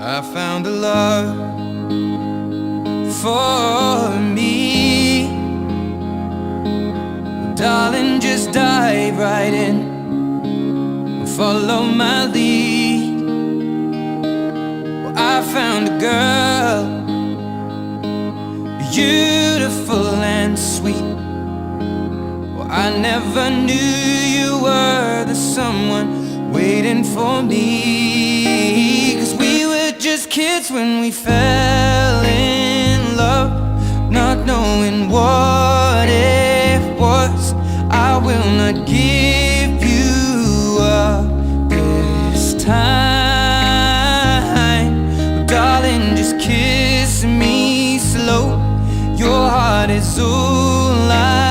I found a love for me. Darling, just dive right in and follow my lead. Well, I found a girl, beautiful and sweet. Well, I never knew you were the someone waiting for me. 'Cause we were just kids when we fell in love, not knowing what it was. I will not give you up this time. Darling, just kiss me slow. Your heart is all I